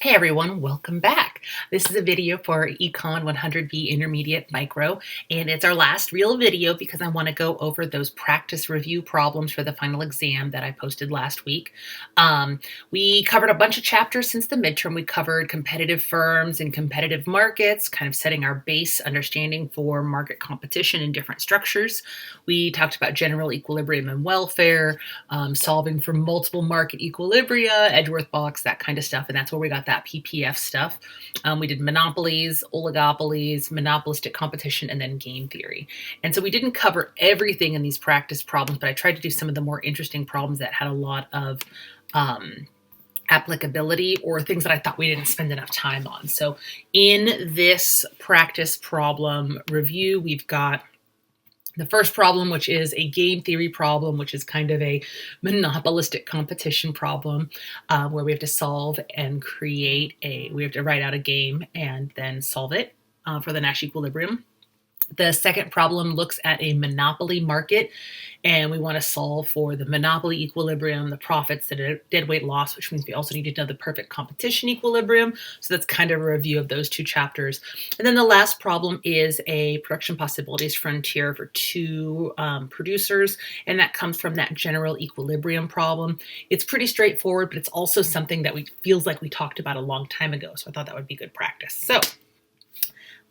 Hey everyone, welcome back. This is a video for Econ 100B Intermediate Micro, and it's our last real video because I want to go over those practice review problems for the final exam that I posted last week. We covered a bunch of chapters since the midterm. We covered competitive firms and competitive markets, kind of setting our base understanding for market competition in different structures. We talked about general equilibrium and welfare, solving for multiple market equilibria, Edgeworth box, that kind of stuff, and that's where we got that PPF stuff. We did monopolies, oligopolies, monopolistic competition, and then game theory. And so we didn't cover everything in these practice problems, but I tried to do some of the more interesting problems that had a lot of applicability or things that I thought we didn't spend enough time on. So in this practice problem review, we've got the first problem, which is a game theory problem, which is kind of a monopolistic competition problem, where we have to solve and we have to write out a game and then solve it for the Nash equilibrium. The second problem looks at a monopoly market, and we want to solve for the monopoly equilibrium, the profits, the deadweight loss, which means we also need to know the perfect competition equilibrium. So that's kind of a review of those two chapters. And then the last problem is a production possibilities frontier for two producers, and that comes from that general equilibrium problem. It's pretty straightforward, but it's also something that feels like we talked about a long time ago. So I thought that would be good practice. So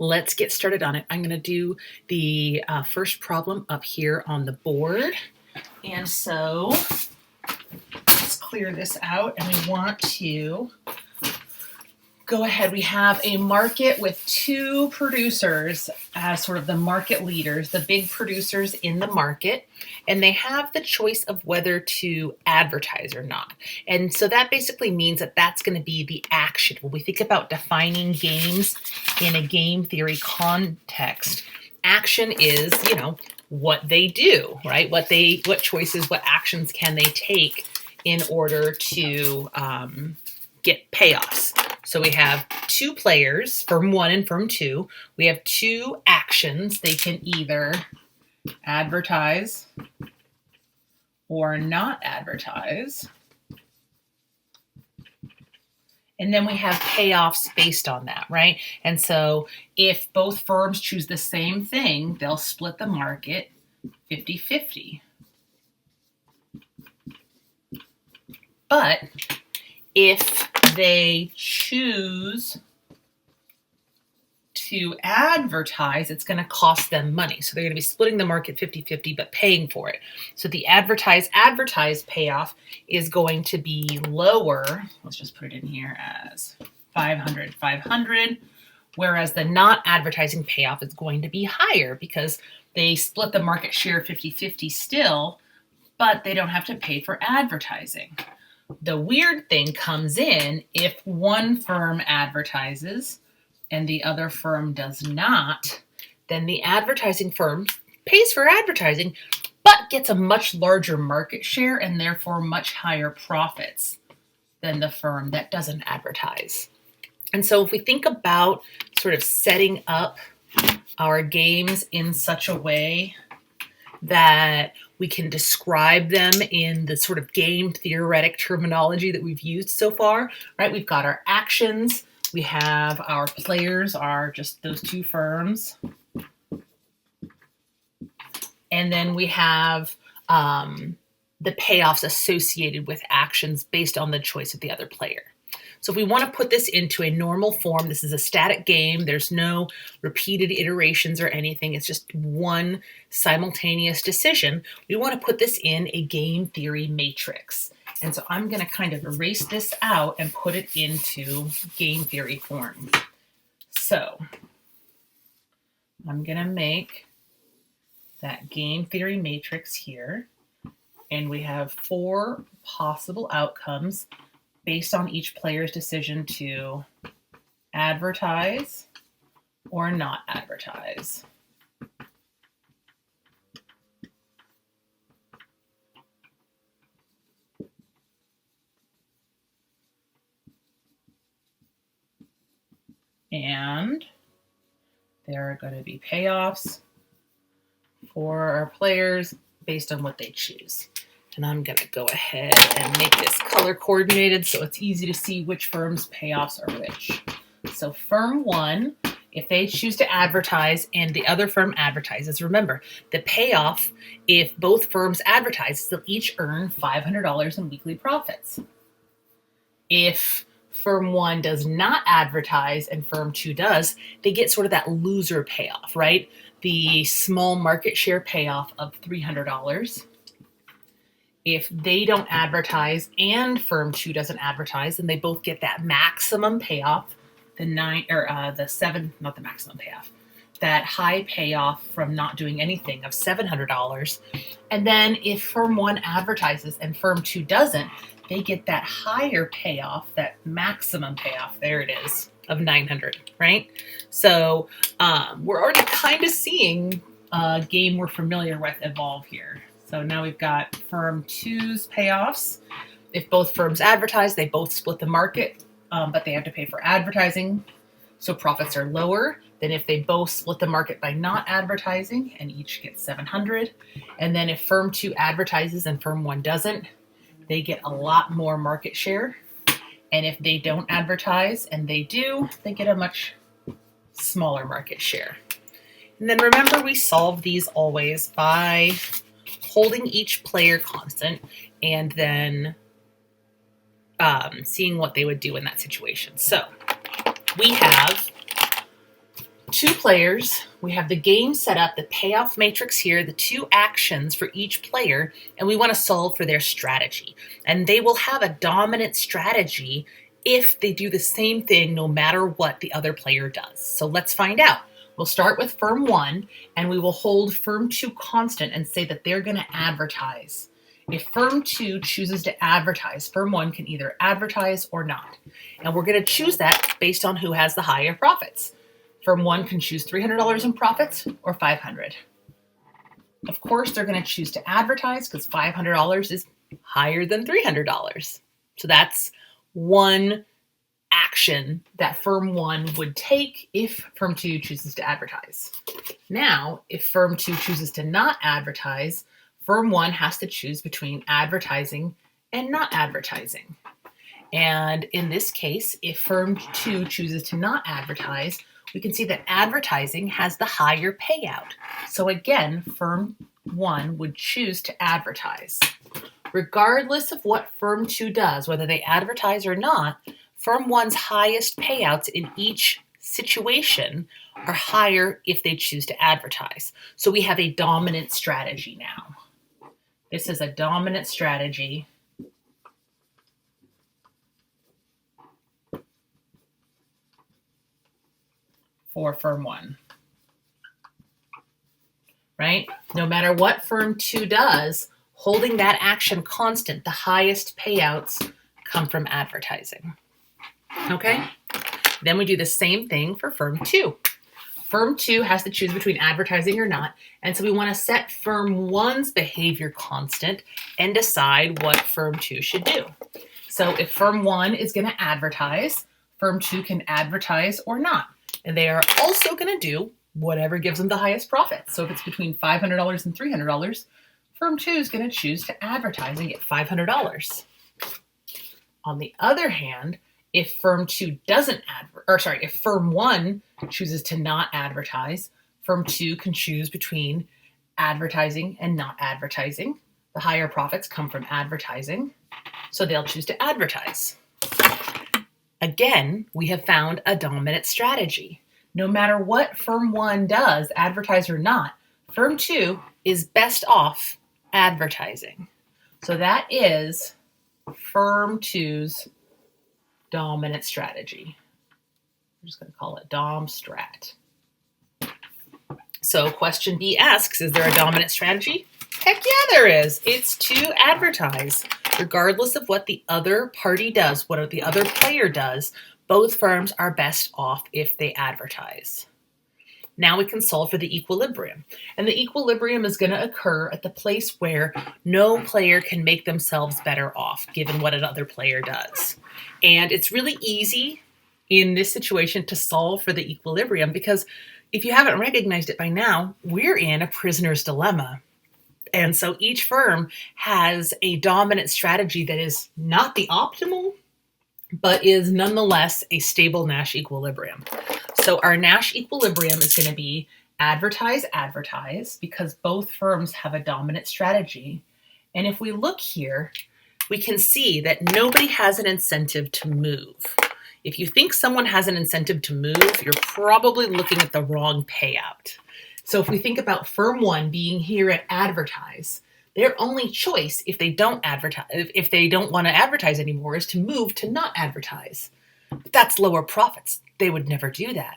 let's get started on it. I'm going to do the first problem up here on the board. And so let's clear this out, and we want to go ahead. We have a market with two producers as sort of the market leaders, the big producers in the market, and they have the choice of whether to advertise or not. And so that basically means that that's going to be the action. When we think about defining games in a game theory context, action is, what they do, right? What choices, what actions can they take in order to get payoffs. So we have two players, firm one and firm two. We have two actions. They can either advertise or not advertise. And then we have payoffs based on that, right? And so if both firms choose the same thing, they'll split the market 50-50. But if they choose to advertise, it's going to cost them money. So they're going to be splitting the market 50-50, but paying for it. So the advertise payoff is going to be lower. Let's just put it in here as 500, whereas the not advertising payoff is going to be higher because they split the market share 50-50 still, but they don't have to pay for advertising. The weird thing comes in if one firm advertises and the other firm does not, then the advertising firm pays for advertising, but gets a much larger market share and therefore much higher profits than the firm that doesn't advertise. And so if we think about sort of setting up our games in such a way that we can describe them in the sort of game theoretic terminology that we've used so far, right? We've got our actions, we have our players are just those two firms, and then we have the payoffs associated with actions based on the choice of the other player. So if we want to put this into a normal form, this is a static game. There's no repeated iterations or anything. It's just one simultaneous decision. We want to put this in a game theory matrix. And so I'm going to kind of erase this out and put it into game theory form. So I'm going to make that game theory matrix here. And we have four possible outcomes based on each player's decision to advertise or not advertise. And there are going to be payoffs for our players based on what they choose. And I'm going to go ahead and make this color coordinated so it's easy to see which firms' payoffs are which. So firm 1, if they choose to advertise and the other firm advertises, remember, the payoff, if both firms advertise, they'll each earn $500 in weekly profits. If firm 1 does not advertise and firm 2 does, they get sort of that loser payoff, right? The small market share payoff of $300. If they don't advertise and firm 2 doesn't advertise, then they both get that maximum payoff, the 7, not the maximum payoff, that high payoff from not doing anything of $700. And then if firm 1 advertises and firm 2 doesn't, they get that higher payoff, that maximum payoff, there it is, of $900, right? So we're already kind of seeing a game we're familiar with evolve here. So now we've got firm 2's payoffs. If both firms advertise, they both split the market, but they have to pay for advertising. So profits are lower than if they both split the market by not advertising and each get $700. And then if firm 2 advertises and firm 1 doesn't, they get a lot more market share. And if they don't advertise and they do, they get a much smaller market share. And then remember, we solve these always by holding each player constant and then seeing what they would do in that situation. So we have 2 players. We have the game set up, the payoff matrix here, the 2 actions for each player, and we want to solve for their strategy. And they will have a dominant strategy if they do the same thing no matter what the other player does. So let's find out. We'll start with firm 1, and we will hold firm 2 constant and say that they're going to advertise. If firm 2 chooses to advertise, firm 1 can either advertise or not. And we're going to choose that based on who has the higher profits. Firm 1 can choose $300 in profits or $500. Of course, they're going to choose to advertise because $500 is higher than $300. So that's one action that firm 1 would take if firm 2 chooses to advertise. Now, if firm 2 chooses to not advertise, firm 1 has to choose between advertising and not advertising. And in this case, if firm 2 chooses to not advertise, we can see that advertising has the higher payout. So again, firm 1 would choose to advertise. Regardless of what firm 2 does, whether they advertise or not, firm 1's highest payouts in each situation are higher if they choose to advertise. So we have a dominant strategy now. This is a dominant strategy for firm 1, right? No matter what firm 2 does, holding that action constant, the highest payouts come from advertising. Okay? Then we do the same thing for firm 2. Firm 2 has to choose between advertising or not, and so we want to set firm 1's behavior constant and decide what firm 2 should do. So if firm 1 is going to advertise, firm 2 can advertise or not. And they are also going to do whatever gives them the highest profit. So if it's between $500 and $300, firm 2 is going to choose to advertise and get $500. On the other hand, if firm 2 doesn't if firm 1 chooses to not advertise, firm 2 can choose between advertising and not advertising. The higher profits come from advertising, so they'll choose to advertise. Again, we have found a dominant strategy. No matter what firm 1 does, advertise or not, firm 2 is best off advertising. So that is firm 2's dominant strategy. I'm just going to call it Dom Strat. So question B asks, is there a dominant strategy? Heck yeah, there is. It's to advertise. Regardless of what the other party does, what the other player does, both firms are best off if they advertise. Now we can solve for the equilibrium. And the equilibrium is going to occur at the place where no player can make themselves better off, given what another player does. And it's really easy in this situation to solve for the equilibrium because if you haven't recognized it by now, we're in a prisoner's dilemma. And so each firm has a dominant strategy that is not the optimal, but is nonetheless a stable Nash equilibrium. So our Nash equilibrium is going to be advertise, advertise, because both firms have a dominant strategy. And if we look here, we can see that nobody has an incentive to move. If you think someone has an incentive to move, you're probably looking at the wrong payout. So if we think about firm one being here at advertise, their only choice if they don't advertise, if they don't want to advertise anymore, is to move to not advertise. But that's lower profits. They would never do that.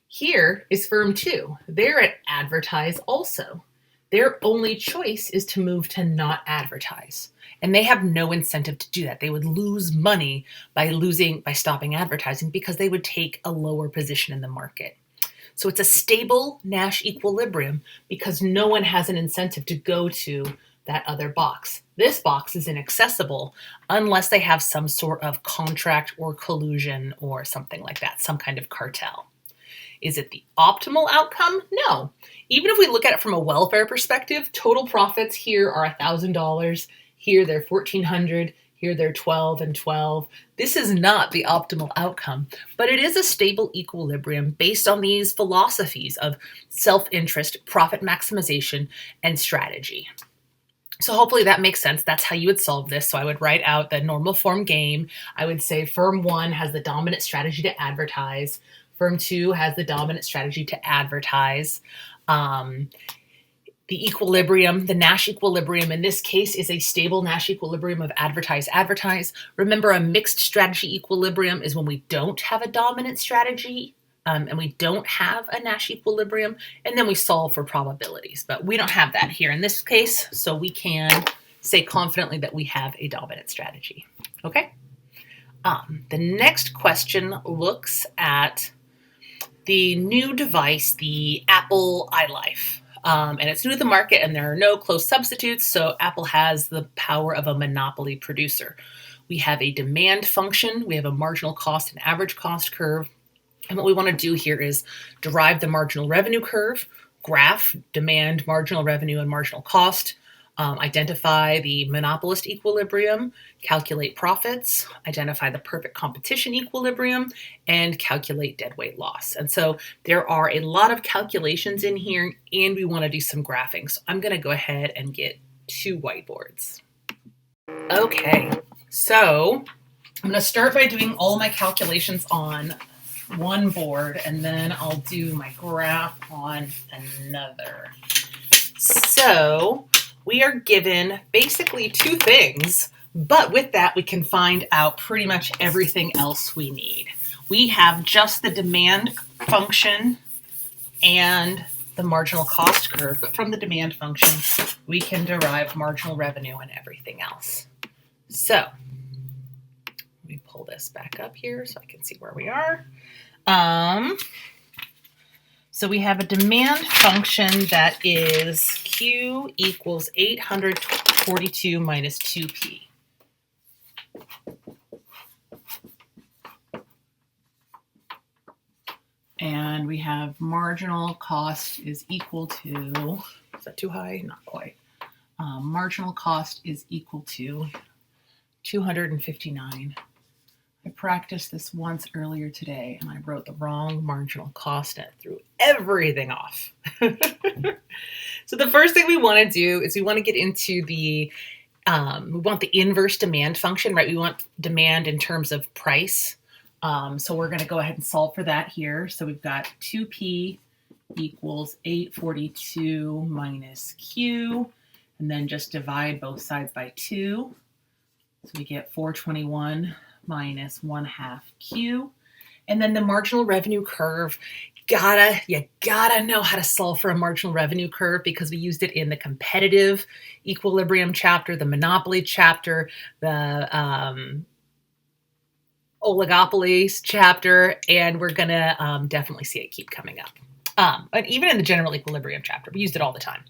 Here is firm two. They're at advertise also. Their only choice is to move to not advertise. And they have no incentive to do that. They would lose money by stopping advertising because they would take a lower position in the market. So it's a stable Nash equilibrium because no one has an incentive to go to that other box. This box is inaccessible unless they have some sort of contract or collusion or something like that, some kind of cartel. Is it the optimal outcome? No. Even if we look at it from a welfare perspective, total profits here are $1,000. Here they're $1,400. Here they're 12 and 12. This is not the optimal outcome, but it is a stable equilibrium based on these philosophies of self-interest, profit maximization, and strategy. So hopefully that makes sense. That's how you would solve this. So I would write out the normal form game. I would say firm one has the dominant strategy to advertise. Firm two has the dominant strategy to advertise. The equilibrium, the Nash equilibrium in this case is a stable Nash equilibrium of advertise, advertise. Remember, a mixed strategy equilibrium is when we don't have a dominant strategy and we don't have a Nash equilibrium, and then we solve for probabilities. But we don't have that here in this case, so we can say confidently that we have a dominant strategy. Okay? The next question looks at the new device, the Apple iLife. And it's new to the market and there are no close substitutes, so Apple has the power of a monopoly producer. We have a demand function, we have a marginal cost and average cost curve, and what we want to do here is derive the marginal revenue curve, graph demand, marginal revenue, and marginal cost, identify the monopolist equilibrium, calculate profits, identify the perfect competition equilibrium, and calculate deadweight loss. And so there are a lot of calculations in here, and we want to do some graphing. So I'm going to go ahead and get 2 whiteboards. Okay, so I'm going to start by doing all my calculations on one board, and then I'll do my graph on another. So we are given basically 2 things, but with that we can find out pretty much everything else we need. We have just the demand function and the marginal cost curve, but from the demand function we can derive marginal revenue and everything else. So let me pull this back up here so I can see where we are. So we have a demand function that is Q equals 842 minus 2P. And we have marginal cost is equal to, is that too high? Not quite. Marginal cost is equal to 259. I practiced this once earlier today and I wrote the wrong marginal cost and it threw everything off. So the first thing we want to do is we want to get into the, we want the inverse demand function, right? We want demand in terms of price. So we're going to go ahead and solve for that here. So we've got 2P equals 842 minus Q, and then just divide both sides by 2. So we get 421 minus 1/2 Q. And then the marginal revenue curve, you gotta know how to solve for a marginal revenue curve because we used it in the competitive equilibrium chapter, the monopoly chapter, the oligopolies chapter, and we're gonna definitely see it keep coming up. But even in the general equilibrium chapter, we used it all the time.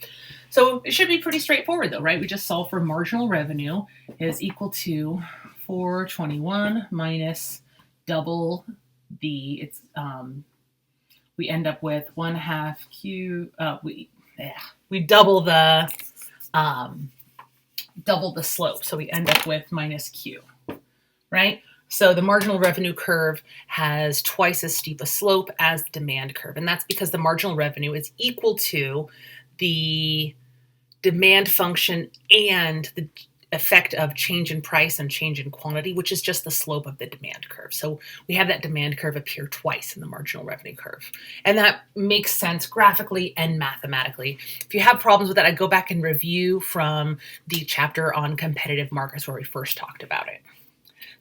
So it should be pretty straightforward though, right? We just solve for marginal revenue is equal to 421 minus double the, we end up with 1/2 Q, we double the double the slope. So we end up with minus Q, right? So the marginal revenue curve has twice as steep a slope as the demand curve. And that's because the marginal revenue is equal to the demand function and the effect of change in price and change in quantity, which is just the slope of the demand curve. So we have that demand curve appear twice in the marginal revenue curve. And that makes sense graphically and mathematically. If you have problems with that, I'd go back and review from the chapter on competitive markets where we first talked about it.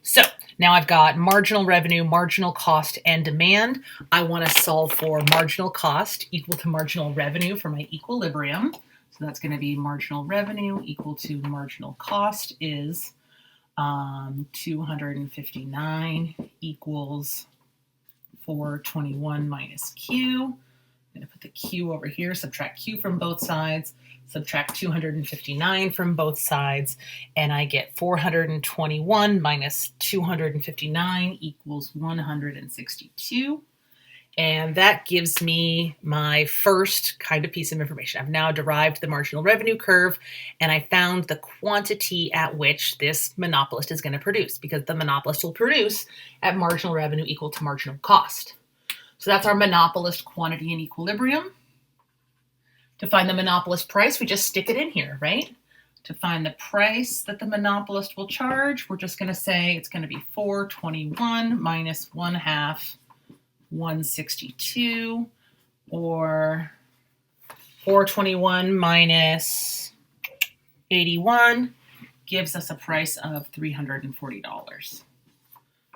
So now I've got marginal revenue, marginal cost, and demand. I want to solve for marginal cost equal to marginal revenue for my equilibrium. So that's going to be marginal revenue equal to marginal cost is 259 equals 421 minus Q. I'm going to put the Q over here, subtract Q from both sides, subtract 259 from both sides, and I get 421 minus 259 equals 162. And that gives me my first kind of piece of information. I've now derived the marginal revenue curve, and I found the quantity at which this monopolist is going to produce, because the monopolist will produce at marginal revenue equal to marginal cost. So that's our monopolist quantity in equilibrium. To find the monopolist price, we just stick it in here, right? To find the price that the monopolist will charge, we're just going to say it's going to be 421 minus 1/2 162, or 421 minus 81 gives us a price of $340.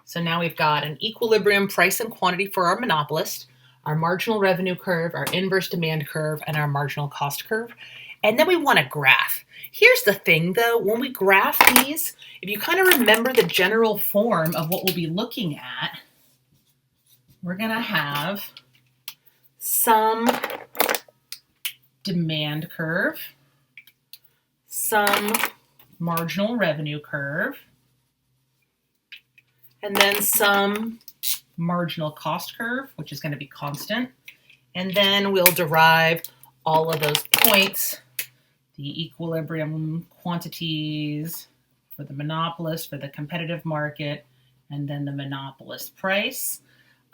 So now we've got an equilibrium price and quantity for our monopolist, our marginal revenue curve, our inverse demand curve, and our marginal cost curve. And then we want a graph. Here's the thing though, when we graph these, if you kind of remember the general form of what we'll be looking at, we're going to have some demand curve, some marginal revenue curve, and then some marginal cost curve, which is going to be constant. And then we'll derive all of those points, the equilibrium quantities for the monopolist, for the competitive market, and then the monopolist price.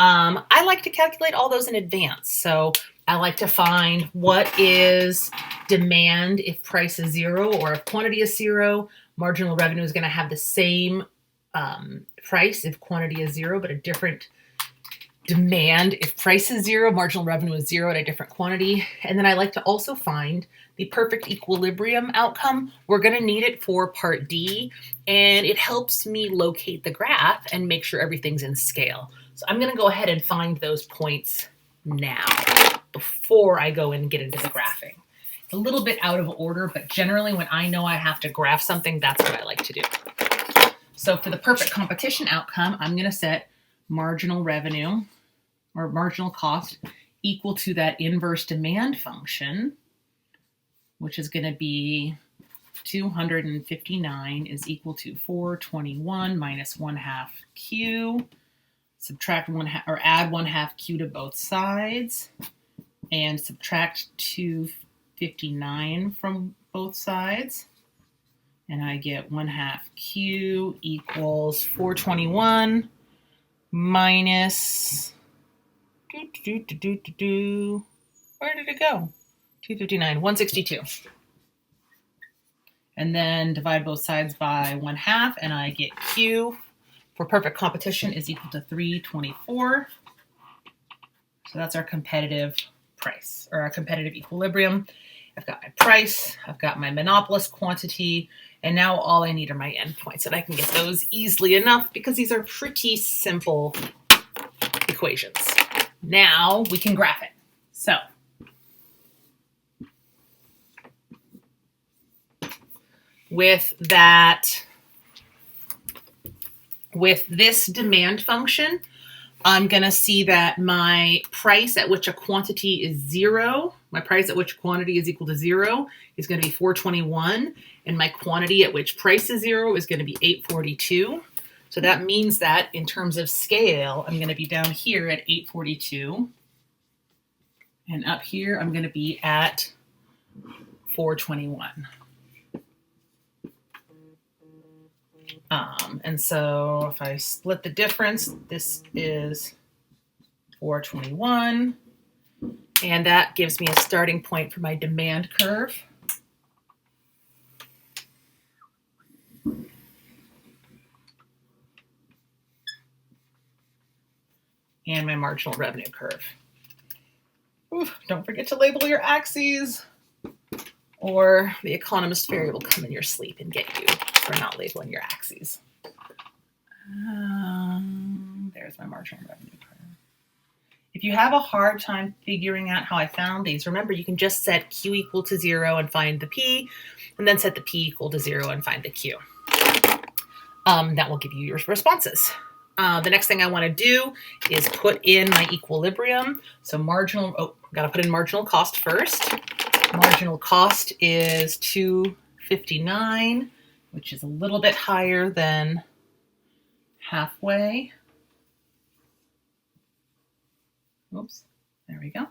I like to calculate all those in advance. So I like to find what is demand if price is 0 or if quantity is 0. Marginal revenue is going to have the same price if quantity is 0, but a different demand if price is 0. Marginal revenue is 0 at a different quantity. And then I like to also find the perfect equilibrium outcome. We're going to need it for part D, and it helps me locate the graph and make sure everything's in scale. So I'm going to go ahead and find those points now before I go and get into the graphing. It's a little bit out of order, but generally when I know I have to graph something, that's what I like to do. So for the perfect competition outcome, I'm going to set marginal revenue or marginal cost equal to that inverse demand function, which is going to be 259 is equal to 421 minus 1/2 Q. Subtract or add 1/2 Q to both sides, and subtract 259 from both sides. And I get 1/2 Q equals 421 minus, where did it go? 259, 162. And then divide both sides by 1/2, and I get Q for perfect competition is equal to 324. So that's our competitive price, or our competitive equilibrium. I've got my price, I've got my monopolist quantity, and now all I need are my endpoints, and I can get those easily enough because these are pretty simple equations. Now we can graph it. So with this demand function, I'm going to see that my price at which a quantity is 0, my price at which quantity is equal to 0 is going to be 421, and my quantity at which price is 0 is going to be 842. So that means that in terms of scale, I'm going to be down here at 842, and up here I'm going to be at 421. And so if I split the difference, this is 421. And that gives me a starting point for my demand curve. And my marginal revenue curve. Oof, don't forget to label your axes, or the economist fairy will come in your sleep and get you for not labeling your axes. There's my marginal revenue curve. If you have a hard time figuring out how I found these, remember you can just set Q equal to 0 and find the P, and then set the P equal to 0 and find the Q. That will give you your responses. The next thing I want to do is put in my equilibrium. So got to put in marginal cost first. Marginal cost is 259, which is a little bit higher than halfway. Oops, there we go.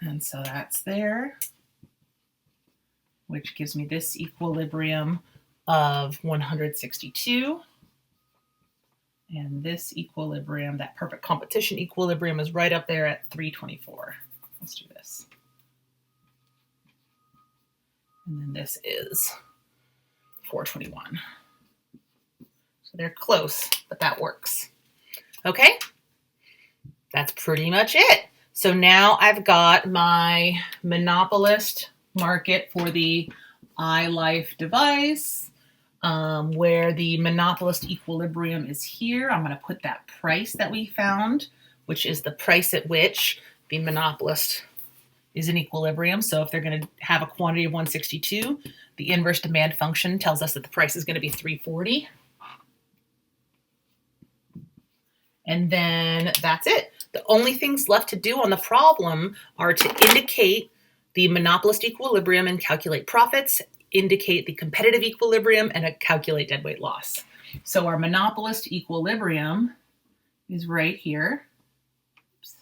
And so that's there, which gives me this equilibrium of 162. And this equilibrium, that perfect competition equilibrium, is right up there at 324. Let's do this. And then this is 421. So they're close, but that works. Okay, that's pretty much it. So now I've got my monopolist market for the iLife device. Where the monopolist equilibrium is here, I'm going to put that price that we found, which is the price at which the monopolist is in equilibrium. So if they're going to have a quantity of 162, the inverse demand function tells us that the price is going to be 340. And then that's it. The only things left to do on the problem are to indicate the monopolist equilibrium and calculate profits, indicate the competitive equilibrium, and calculate deadweight loss. So our monopolist equilibrium is right here. Oops.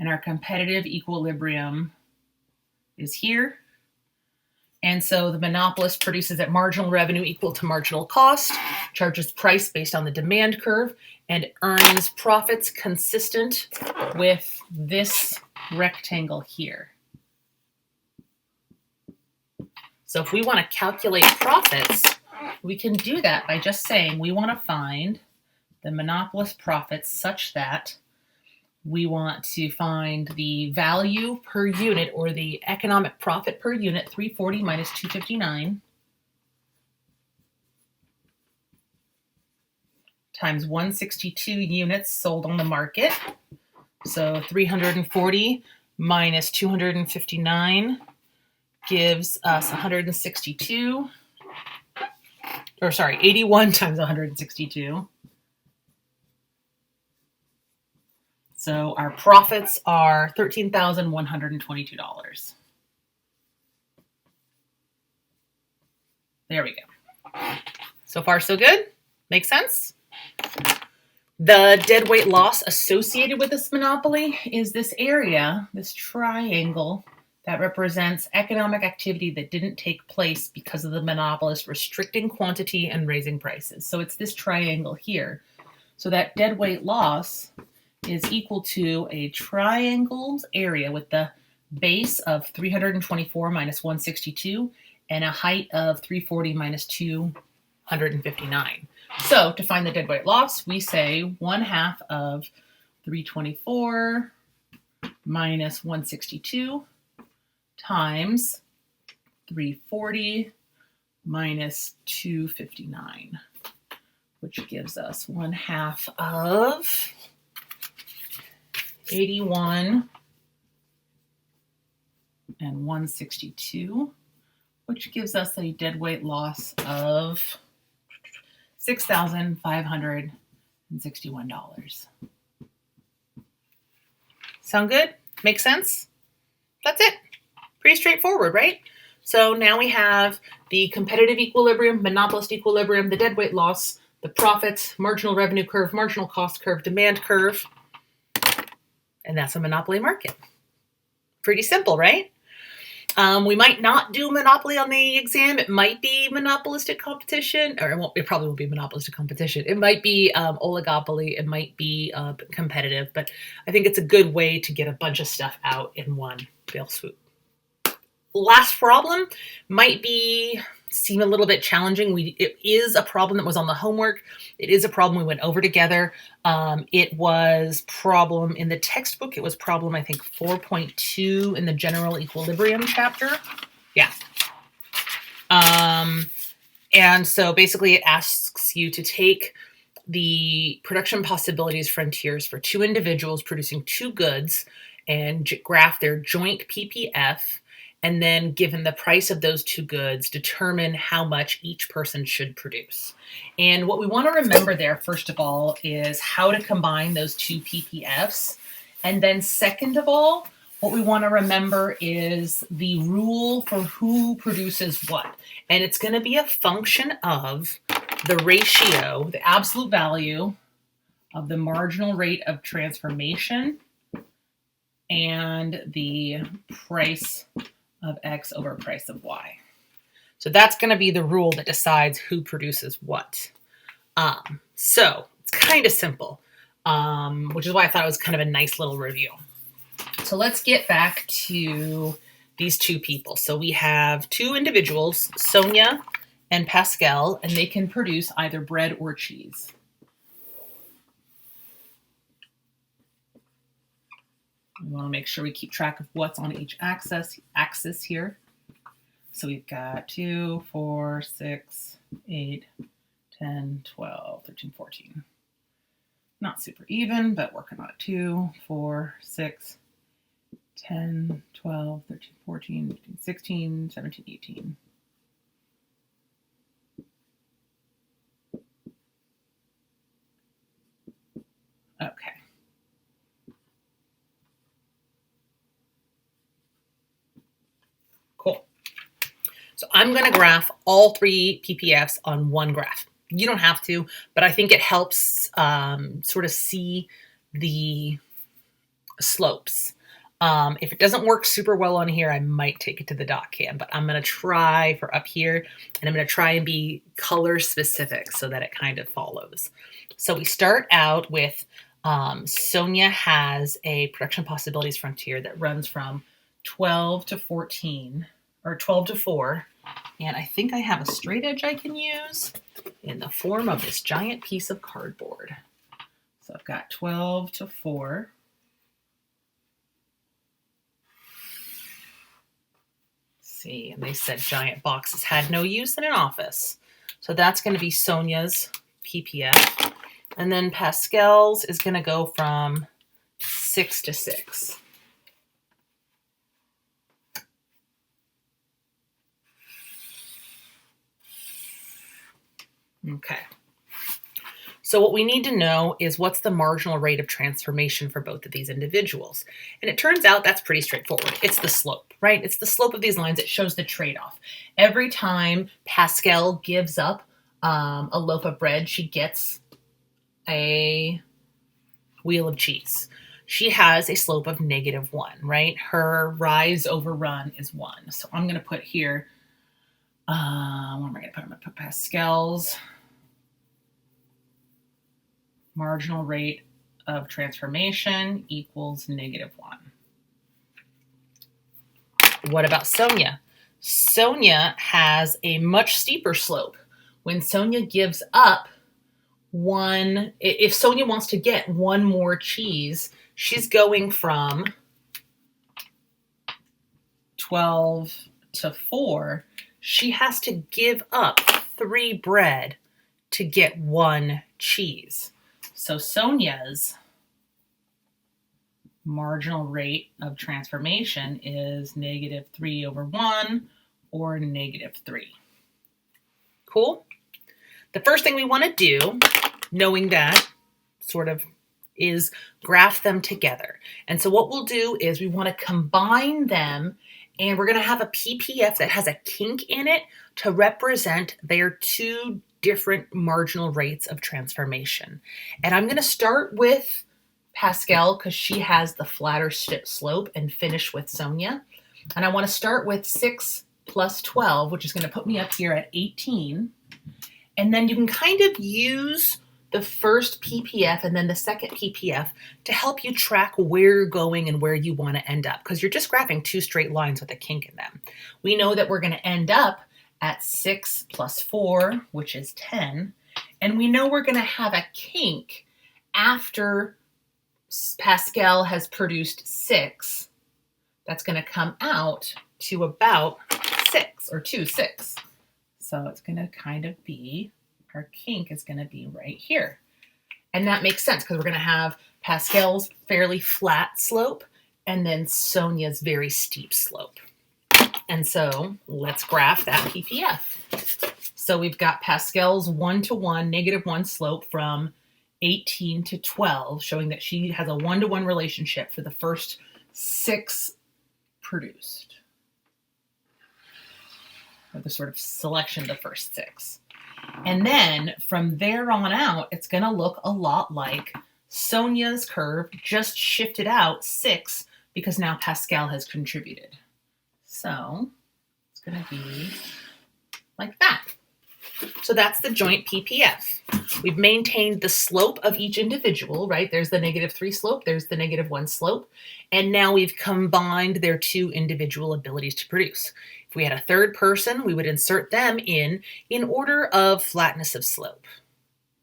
And our competitive equilibrium is here. And so the monopolist produces at marginal revenue equal to marginal cost, charges price based on the demand curve, and earns profits consistent with this rectangle here. So if we want to calculate profits, we can do that by just saying we want to find the monopolist profits such that we want to find the value per unit, or the economic profit per unit, 340 minus 259, times 162 units sold on the market. So 340 minus 259 gives us 162, or sorry, 81 times 162. So our profits are $13,122. There we go. So far, so good? Makes sense? The deadweight loss associated with this monopoly is this area, this triangle, that represents economic activity that didn't take place because of the monopolist restricting quantity and raising prices. So it's this triangle here. So that deadweight loss is equal to a triangle's area with the base of 324 minus 162 and a height of 340 minus 259. So to find the deadweight loss, we say 1/2 of 324 minus 162 times 340 minus 259, which gives us 1/2 of 81 and 162, which gives us a deadweight loss of $6,561. Sound good? Make sense? That's it. Pretty straightforward, right? So now we have the competitive equilibrium, monopolist equilibrium, the deadweight loss, the profits, marginal revenue curve, marginal cost curve, demand curve, and that's a monopoly market. Pretty simple, right? We might not do Monopoly on the exam. It might be monopolistic competition, or it probably won't be monopolistic competition. It might be oligopoly. It might be competitive, but I think it's a good way to get a bunch of stuff out in one fell swoop. Last problem might seem a little bit challenging. It is a problem that was on the homework. It is a problem we went over together. It was problem in the textbook. It was problem, I think, 4.2 in the general equilibrium chapter. Yeah. And so basically it asks you to take the production possibilities frontiers for two individuals producing two goods and graph their joint PPF. And then, given the price of those two goods, determine how much each person should produce. And what we want to remember there, first of all, is how to combine those two PPFs. And then second of all, what we want to remember is the rule for who produces what. And it's going to be a function of the ratio, the absolute value of the marginal rate of transformation and the price of X over price of Y. So that's going to be the rule that decides who produces what. So it's kind of simple, which is why I thought it was kind of a nice little review. So let's get back to these two people. So we have two individuals, Sonia and Pascal, and they can produce either bread or cheese. We want to make sure we keep track of what's on each axis here. So we've got 2, 4, 6, 8, 10, 12, 13, 14. Not super even, but working on it. 2, 4, 6, 10, 12, 13, 14, 15, 16, 17, 18. Okay. Cool. So I'm going to graph all three PPFs on one graph. You don't have to, but I think it helps sort of see the slopes. If it doesn't work super well on here, I might take it to the dot cam, but I'm going to try for up here, and I'm going to try and be color specific so that it kind of follows. So we start out with Sonia has a production possibilities frontier that runs from 12 to 14, or 12 to 4, and I think I have a straight edge I can use in the form of this giant piece of cardboard. So I've got 12 to 4. See, and they said giant boxes had no use in an office. So that's going to be Sonia's PPF. And then Pascal's is going to go from 6 to 6. Okay. So what we need to know is what's the marginal rate of transformation for both of these individuals. And it turns out that's pretty straightforward. It's the slope, right? It's the slope of these lines. It shows the trade-off. Every time Pascal gives up a loaf of bread, she gets a wheel of cheese. She has a slope of -1, right? Her rise over run is 1. So I'm going to put here, what am I going to put? I'm going to put Pascal's marginal rate of transformation equals -1. What about Sonia? Sonia has a much steeper slope. When Sonia gives up if Sonia wants to get one more cheese, she's going from 12 to 4. She has to give up 3 bread to get 1 cheese. So Sonia's marginal rate of transformation is -3 over 1 or -3. Cool? The first thing we want to do, knowing that sort of, is graph them together. And so what we'll do is we want to combine them, and we're going to have a PPF that has a kink in it to represent their two different marginal rates of transformation. And I'm going to start with Pascal because she has the flatter slope and finish with Sonia. And I want to start with 6 plus 12, which is going to put me up here at 18. And then you can kind of use the first PPF and then the second PPF to help you track where you're going and where you want to end up, because you're just graphing two straight lines with a kink in them. We know that we're going to end up at 6 plus 4, which is 10. And we know we're going to have a kink after Pascal has produced 6. That's going to come out to about 6 or 2, 6. So it's going to kind of be, our kink is going to be right here. And that makes sense because we're going to have Pascal's fairly flat slope and then Sonia's very steep slope. And so let's graph that PPF. So we've got Pascal's 1-to-1, -1 slope from 18 to 12, showing that she has a 1-to-1 relationship for the first 6 produced. Or the sort of selection of the first 6. And then from there on out, it's going to look a lot like Sonia's curve, just shifted out 6 because now Pascal has contributed. So it's going to be like that. So that's the joint PPF. We've maintained the slope of each individual, right? There's the -3 slope, there's the -1 slope. And now we've combined their two individual abilities to produce. If we had a third person, we would insert them in order of flatness of slope.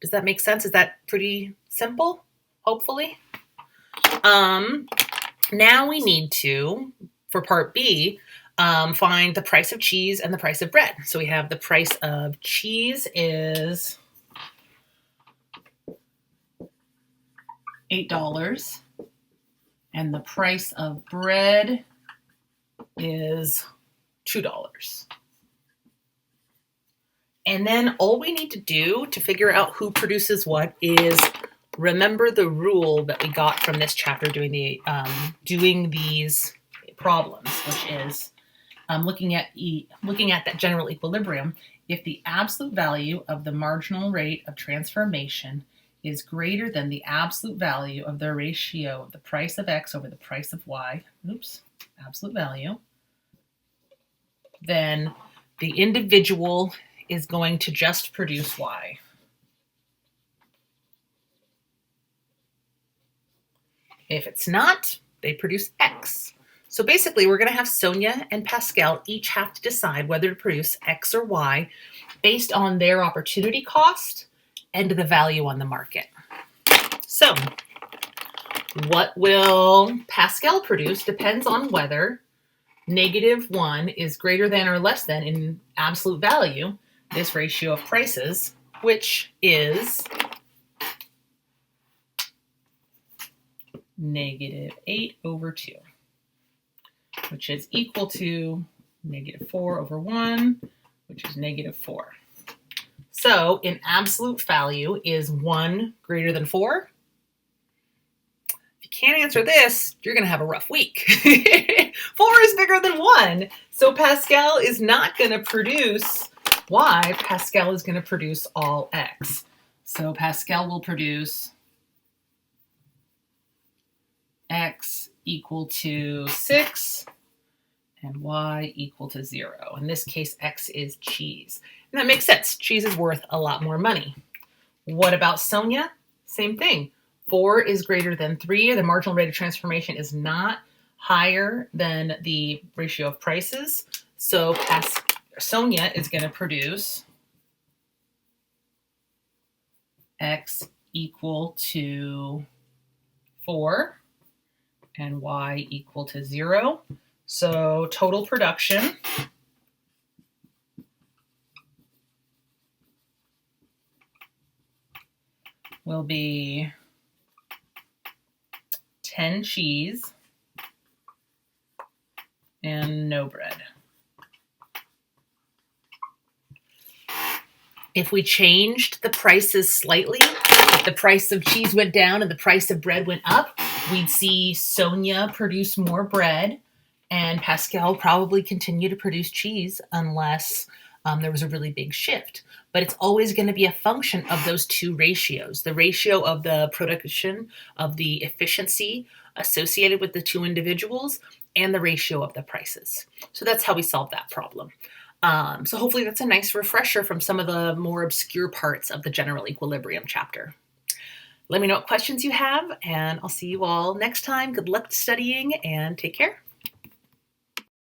Does that make sense? Is that pretty simple? Hopefully. Now we need to, for part B, find the price of cheese and the price of bread. So we have the price of cheese is $8 and the price of bread is $2. And then all we need to do to figure out who produces what is remember the rule that we got from this chapter doing these problems, which is looking at that general equilibrium. If the absolute value of the marginal rate of transformation is greater than the absolute value of the ratio of the price of X over the price of Y, absolute value, then the individual is going to just produce Y. If it's not, they produce X. So basically, we're going to have Sonia and Pascal each have to decide whether to produce X or Y based on their opportunity cost and the value on the market. So what will Pascal produce depends on whether -1 is greater than or less than in absolute value this ratio of prices, which is -8/2, which is equal to -4/1, which is -4. So in absolute value, is 1 greater than 4? If you can't answer this, you're going to have a rough week. 4 is bigger than 1. So Pascal is not going to produce Y. Pascal is going to produce all X. So Pascal will produce X equal to 6 and Y equal to 0. In this case, X is cheese. And that makes sense. Cheese is worth a lot more money. What about Sonia? Same thing. 4 is greater than 3. The marginal rate of transformation is not higher than the ratio of prices. So Sonia is going to produce X equal to 4 and Y equal to 0. So total production will be 10 cheese and no bread. If we changed the prices slightly, if the price of cheese went down and the price of bread went up, we'd see Sonia produce more bread and Pascal probably continue to produce cheese unless there was a really big shift. But it's always going to be a function of those two ratios, the ratio of the production of the efficiency associated with the two individuals and the ratio of the prices. So that's how we solve that problem. So hopefully that's a nice refresher from some of the more obscure parts of the general equilibrium chapter. Let me know what questions you have, and I'll see you all next time. Good luck studying, and take care.